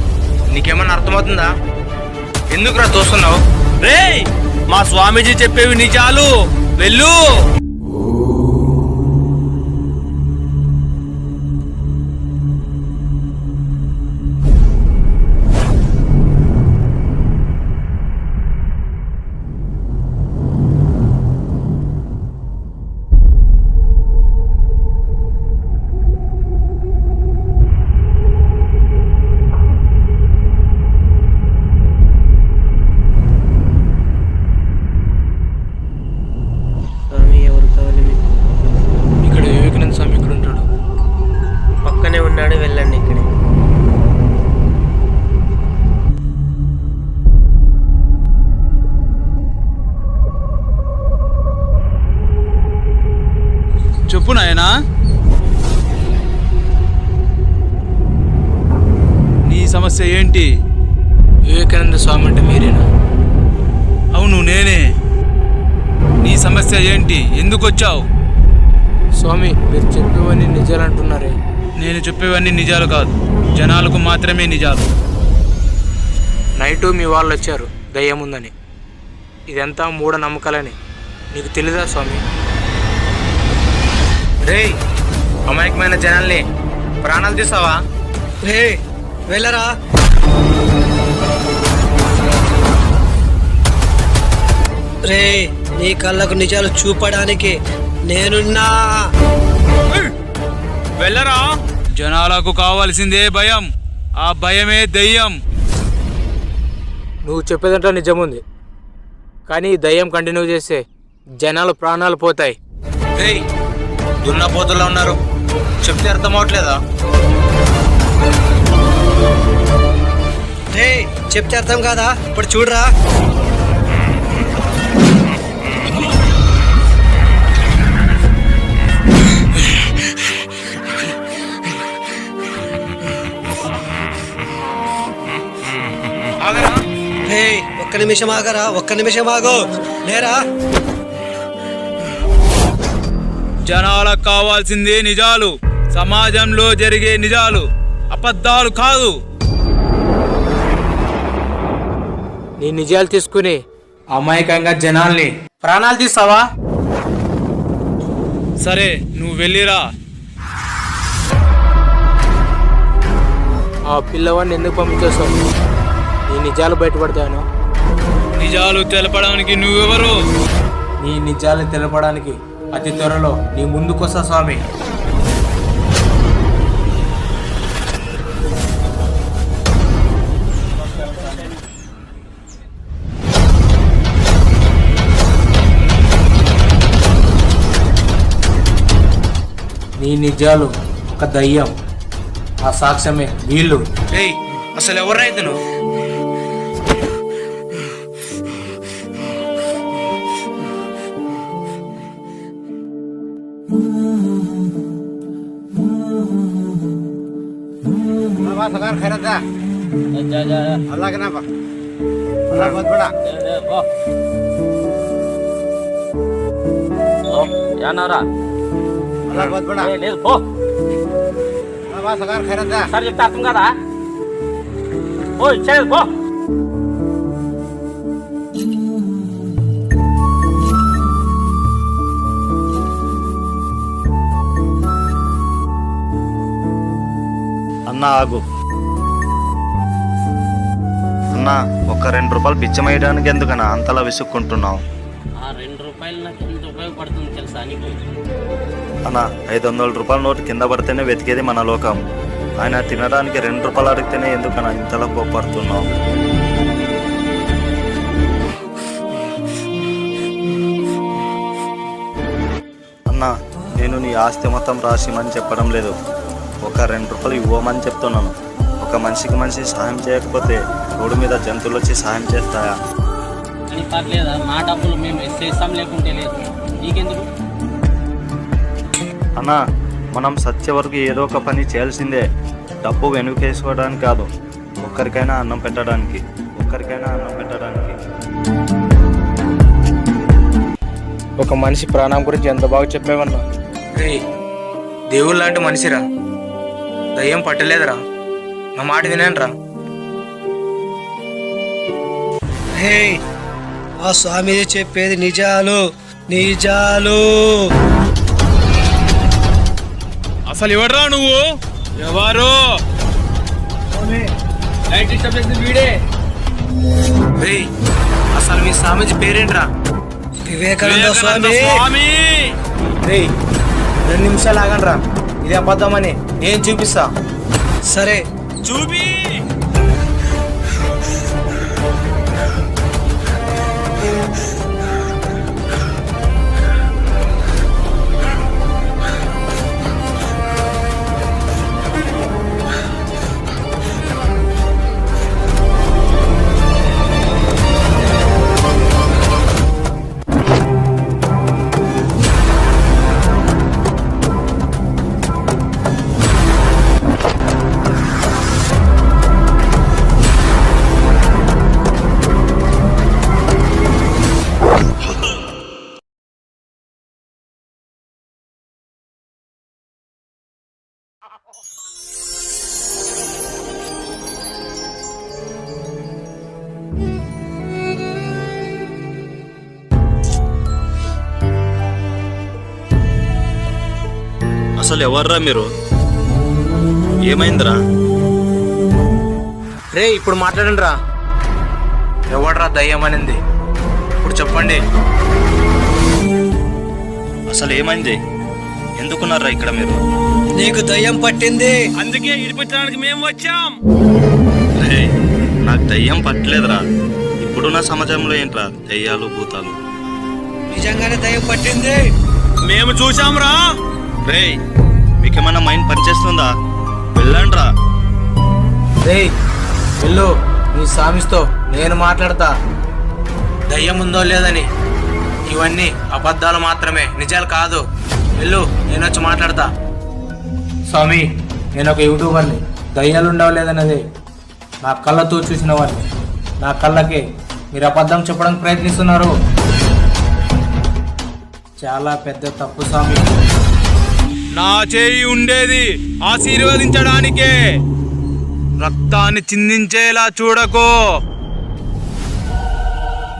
నీకేమన్నా అర్థమవుతుందా? ఎందుకురా తోస్తున్నావు? రేయ్ మా స్వామీజీ చెప్పేవి నిజాలు, వెళ్ళు. స్వామి ఎవరు కావాలి మీకు? ఇక్కడ వివేకానంద స్వామి ఇక్కడ ఉంటాడు. పక్కనే ఉన్నాడు, వెళ్ళండి. ఇక్కడే చెప్పు నాయనా, నీ సమస్య ఏంటి? వివేకానంద స్వామి అంటే మీరేనా? అవును నేనే. నీ సమస్య ఏంటి? ఎందుకు వచ్చావు? స్వామి మీరు చెప్పేవన్నీ నిజాలు అంటున్నారే. నేను చెప్పేవన్నీ నిజాలు కాదు, జనాలకు మాత్రమే నిజాలు. నైటు మీ వాళ్ళు వచ్చారు దయ్యం ఉందని. ఇదంతా మూఢనమ్మకాలని నీకు తెలీదా స్వామి? రేయ్ అమాయకమైన జనాల్ని ప్రాణాలు తీసావా? వెళ్ళరా. నీ కళ్ళకు నిజాలు చూపడానికి నేనున్నా. వెళ్ళరా. జనాలకు కావాల్సిందే భయం, ఆ భయమే దయ్యం. నువ్వు చెప్పేదంటే నిజముంది, కానీ ఈ దయ్యం కంటిన్యూ చేస్తే జనాలు ప్రాణాలు పోతాయి. రేయ్ దున్నపోతుల్లో ఉన్నారు, చెప్తే అర్థం అవట్లేదా? చెప్తే అర్థం కాదా? ఇప్పుడు చూడరా. ఒక్క నిమిషం ఆగరా, ఒక్క నిమిషం ఆగు. లేరా. జనాలకు కావాల్సిందే నిజాలు, సమాజంలో జరిగే నిజాలు, అబద్ధాలు కాదు. నీ నిజాలు తీసుకుని అమాయకంగా జనాల్ని ప్రాణాలు తీస్తావా? సరే నువ్వు వెళ్ళిరా. ఆ పిల్లవాడిని ఎందుకు పంపించేస్తావు? నీ నిజాలు బయటపడతాను. నిజాలు తెలపడానికి నువ్వెవరు? నీ నిజాలు తెలపడానికి అతి త్వరలో నీ ముందుకొస్తా స్వామి. నీ నిజాలు ఒక దయ్యం, ఆ సాక్ష్యమే వీళ్ళు. రేయ్ అసలు ఎవరు రైతును? సార్ చెప్తే అర్థం కదా? ఓ ఇచ్చేది పో. అన్న ఆగు అన్న, ఒక 2 రూపాయలు బిచ్చం వేయడానికి ఎందుకన్నా అంతలా విసుక్కుంటున్నావు? ఆ 2 రూపాయలు నాకు ఎంత ఉపయోగపడుతుంది తెలుసా నీకు? అన్న 500 రూపాయల నోటు కింద పడితేనే వెతికేది మన లోకం. ఆయన తినడానికి 2 రూపాయలు అడిగితేనే ఎందుకన్నా ఇంతలా కోపడుతున్నావు? అన్నా, నేను నీ ఆస్తి మొత్తం రాసిమని చెప్పడం లేదు. ఒక 2 రూపాయలు ఇవ్వమని చెప్తున్నాను. ఒక మనిషికి మనిషి సహాయం చేయకపోతే రోడ్డు మీద జంతువులు వచ్చి సహాయం చేస్తాయా? అని పర్లేదా, మా డబ్బులు మేము ఇస్తాం, లేకుంటే లేదు. నీకెందుకు? అన్నా, మనం సత్య వరకు ఏదో ఒక పని చేయాల్సిందే. డబ్బు వెనుకేసుకోవడానికి కాదు, ఒక్కరికైనా అన్నం పెట్టడానికి. ఒక మనిషి ప్రాణం గురించి ఎంత బాగా చెప్పావన్నా. రే, దేవుడు లాంటి మనిషిరా, దయ్యం పట్టలేదురా, నా మాట వినండిరా. హే, ఆ స్వామి చెప్పేది నిజాలు. అసలు ఎవడ్రా నువ్వు? ఎవరు? వీడే. రే, అసలు మీ స్వామీజీ పేరేంట్రా? వివేకానంద స్వామి. రే, 2 నిమిషాలు ఆగండ్రా, ఇది అబద్ధమని నేను చూపిస్తా. సరే, చూపి. అసలు ఎవర్రా మీరు? ఏమైందిరా? రే, ఇప్పుడు మాట్లాడండి రా. ఎవడ్రా దయ్యం అనింది? ఇప్పుడు చెప్పండి. అసలు ఏమైంది? ఎందుకున్నారా ఇక్కడ మీరు? నీకు దయ్యం పట్టింది, అందుకే ఇడిపించడానికి మేము వచ్చాం. రేయ్, నాకు దయ్యం పట్టలేదురా. ఇప్పుడున్న సమాజంలో ఏంట్రా దయ్యాలు భూతాలు? నిజంగానే దయ్యం పట్టింది. మేము చూసాంరా. రేయ్, మీకేమన్నా మైండ్ పనిచేస్తుందా? వెళ్ళండ్రా. రే, వెళ్ళు, నీ స్వామితో నేను మాట్లాడతా. దయ్యం ఉందో లేదని. ఇవన్నీ అబద్ధాలు మాత్రమే, నిజాలు కాదు. వెళ్ళు, నేను వచ్చి మాట్లాడతా. స్వామి, నేను ఒక యూట్యూబర్ని. దయ్యాలు ఉండవు లేదన్నది నా కళ్ళతో చూసిన వాడిని. నా కళ్ళకి మీరు అబద్ధం చెప్పడానికి ప్రయత్నిస్తున్నారు. చాలా పెద్ద తప్పు స్వామి. నా చేయి ఉండేది ఆశీర్వదించడానికే, రక్తాన్ని చిందించేలా చూడకో.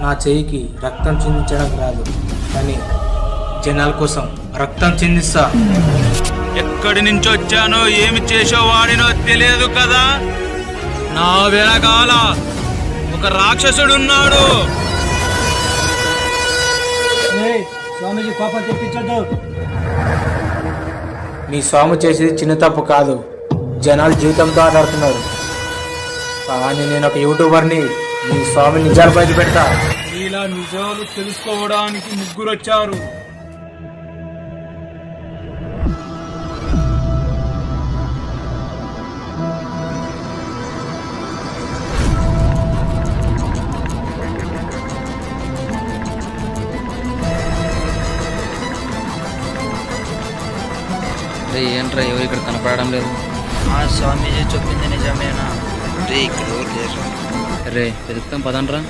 నా చేయికి రక్తం చిందించడం రాదు, కానీ జనాల కోసం రక్తం చిందిస్తా. ఎక్కడి నుంచి వచ్చానో ఏమి చేసేవాడినో తెలియదు కదా. నా వెనకాల ఒక రాక్షసుడున్నాడు. స్వామిజీ కోపం తెప్పించద్దు. నీ స్వామి చేసేది చిన్న తప్పు కాదు, జనాలు జీవితంతో ఆడాడుతున్నారు. కానీ నేను ఒక యూట్యూబర్ని, నీ స్వామి నిజాలు బయట పెడతా. ఇలా నిజాలు తెలుసుకోవడానికి 3 వచ్చారు. ఏంట్రా, ఎవరు ఇక్కడ కనపడడం లేదు? స్వామీజీ చెప్పింది నిజమేనా? రే, ఇక్కడ ఎవరు లేరు. రే, వెతుకుతాం పదండ్రా.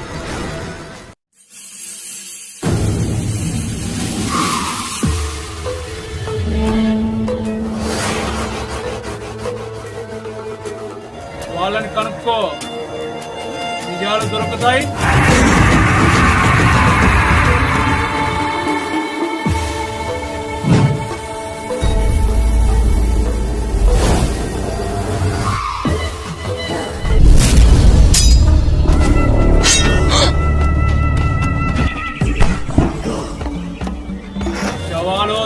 వాళ్ళని కనుక్కో, నిజాలు దొరుకుతాయి.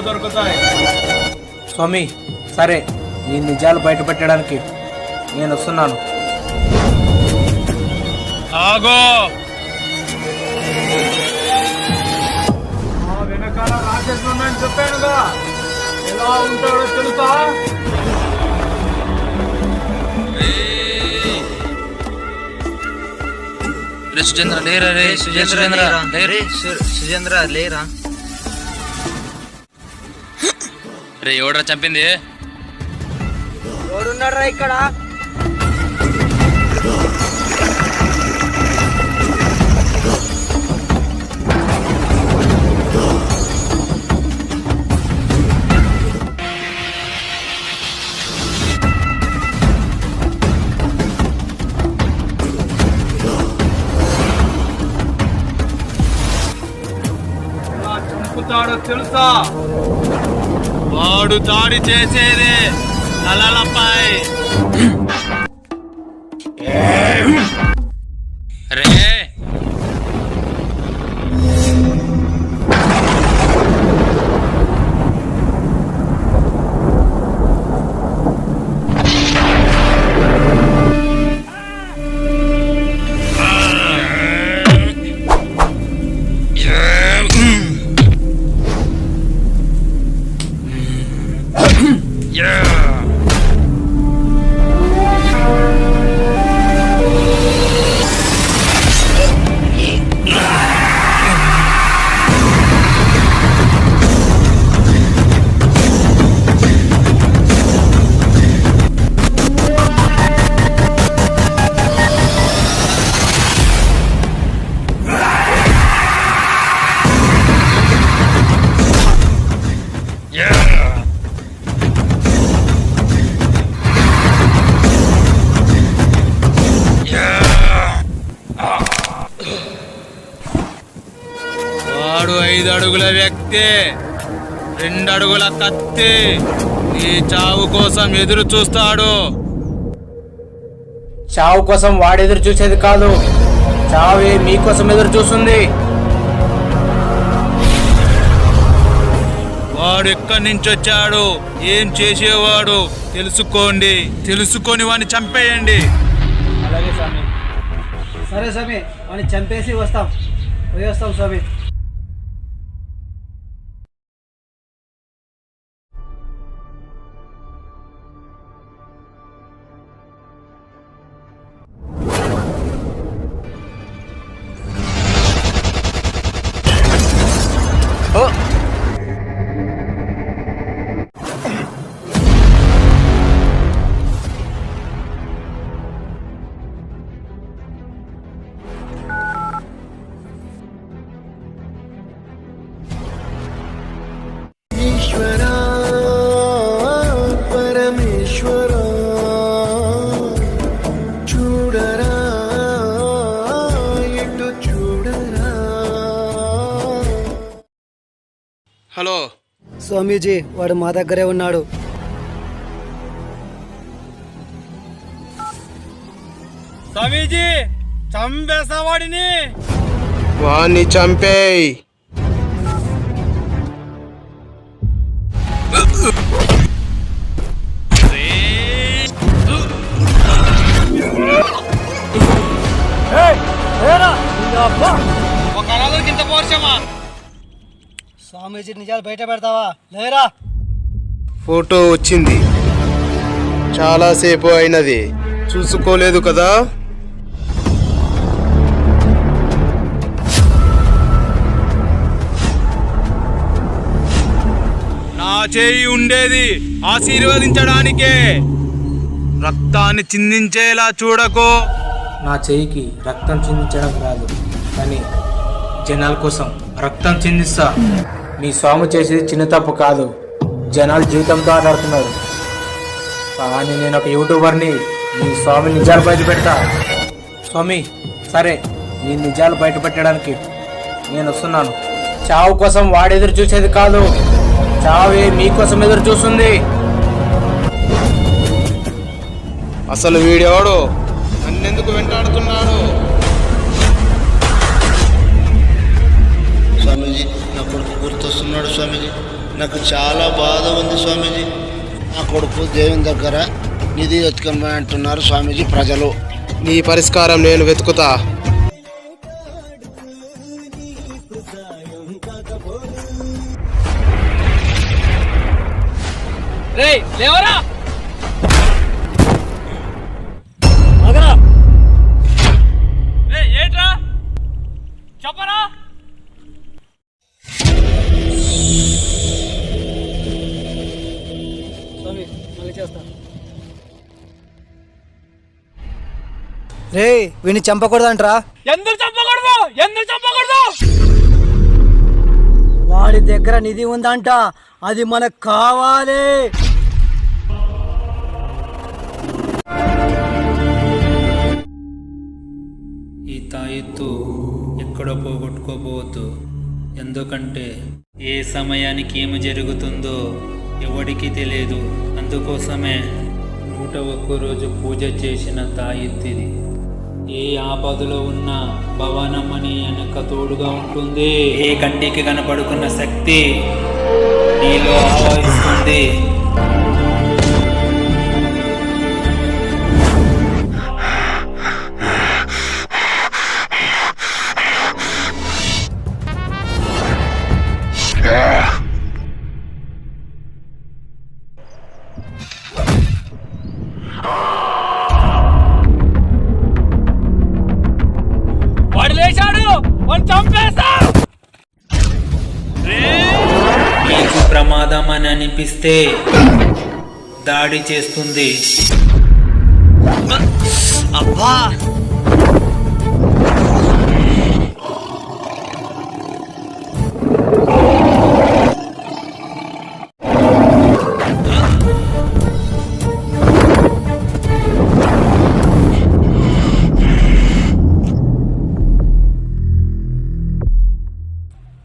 దొరుకుతాయి. స్వామి, సరే, నీ నిజాలు బయట పెట్టడానికి నేను వస్తున్నాను. ఆగో, వెనకాల రాజ రాక్షసులు ఉన్నాయని చెప్పానుగా, ఎలా ఉంటాడో తెలుసా? సుజేంద్ర లేరా రే, సుజేంద్ర లేరా? రే ఎవడరా చంపింది? ఎవడున్నారా ఇక్కడ? చంపుతాడో తెలుసా? వాడు దాడి చేసేదే తలలపై. రే వాడు 5 అడుగుల వ్యక్తి, 2 అడుగుల కత్తి. నీ చావు కోసం ఎదురు చూస్తాడు. చావు కోసం వాడు ఎదురు చూసేది కాదు, చావే మీకోసం ఎదురు చూస్తుంది. వాడు ఎక్కడి నుంచి వచ్చాడు, ఏం చేసేవాడు తెలుసుకోండి. తెలుసుకొని వాడిని చంపేయండి. అలాగే స్వామి. సరే స్వామి, వాడిని చంపేసి వస్తాం. స్వామి. హలో స్వామీజీ, వాడు మా దగ్గరే ఉన్నాడు. స్వామీజీ, చంపేసా వాడిని. వాణ్ణి చంపేయ్. ఒక అనాథకి ఇంత పౌరుషమా? స్వామీజీ, నిజాలు బయట పెడతావా? లేరా? ఫోటో వచ్చింది, చాలాసేపు అయినది, చూసుకోలేదు కదా. నా చేయి ఉండేది ఆశీర్వదించడానికే, రక్తాన్ని చిందించేలా చూడకో. నా చేయికి రక్తం చిందించడం కాదు, కానీ జనాల కోసం రక్తం చిందిస్తా. మీ స్వామి చేసేది చిన్న తప్పు కాదు, జనాలు జీవితంతో ఆడుతున్నారు. కానీ నేను ఒక యూట్యూబర్ని, మీ స్వామి నిజాలు బయట పెడతా. స్వామి, సరే, నీ నిజాలు బయట పెట్టడానికి నేను వస్తున్నాను. చావు కోసం వాడు ఎదురు చూసేది కాదు, చావే మీకోసం ఎదురు చూస్తుంది. అసలు వీడెవడు? నన్నెందుకు వెంటాడుతున్నాడు? స్వామీజీ, నా కొడుకు గుర్తొస్తున్నాడు స్వామీజీ. నాకు చాలా బాధ ఉంది స్వామీజీ. నా కొడుకు దేవుని దగ్గర నిధి వెతుకమని అంటున్నారు స్వామీజీ ప్రజలు. నీ పరిష్కారం నేను వెతుకుతా. రేయ్ లేవరా. రేయ్ ఏంట్రా చెప్పరా. స్వామి మళ్ళీ చేస్తాను. రే వీడిని చంపకూడదంట్రా. ఎందుకు చంపకూడదు, ఎందుకు చంపకూడదు? వాడి దగ్గర నిధి ఉందంట, అది మనకు కావాలి. ఈ తాయెత్తు ఎక్కడో పోగొట్టుకోబోవద్దు. ఎందుకంటే ఏ సమయానికి ఏమి జరుగుతుందో ఎవడికి తెలియదు. అందుకోసమే 101 రోజు పూజ చేసిన తాయెత్తిది. ఏ ఆపదలో ఉన్న భవనమ్మని వెనక తోడుగా ఉంటుంది. ఏ కంటికి కనపడుకున్న శక్తి నీలో ఆవహిస్తుంది. వాడు లేచాడు, వాడు చంపేస్తా. నీకు ప్రమాదం అని అనిపిస్తే దాడి చేస్తుంది. అబ్బా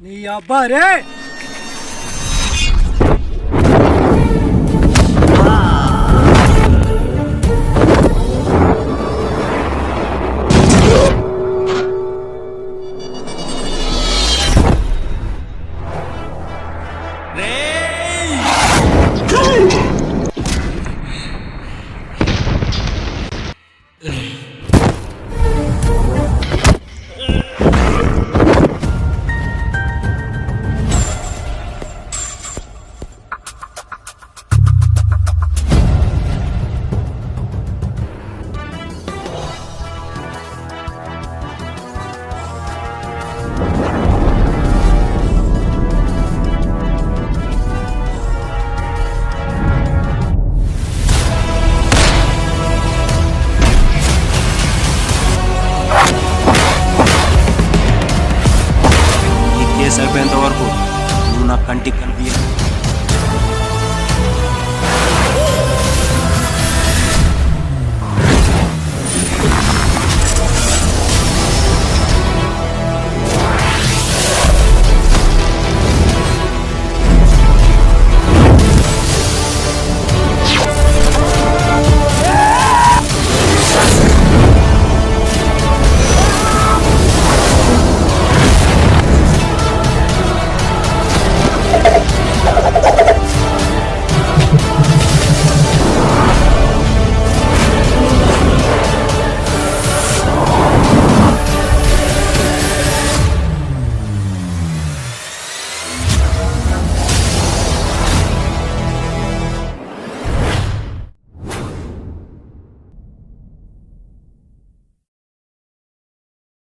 నీ అబ్బా రే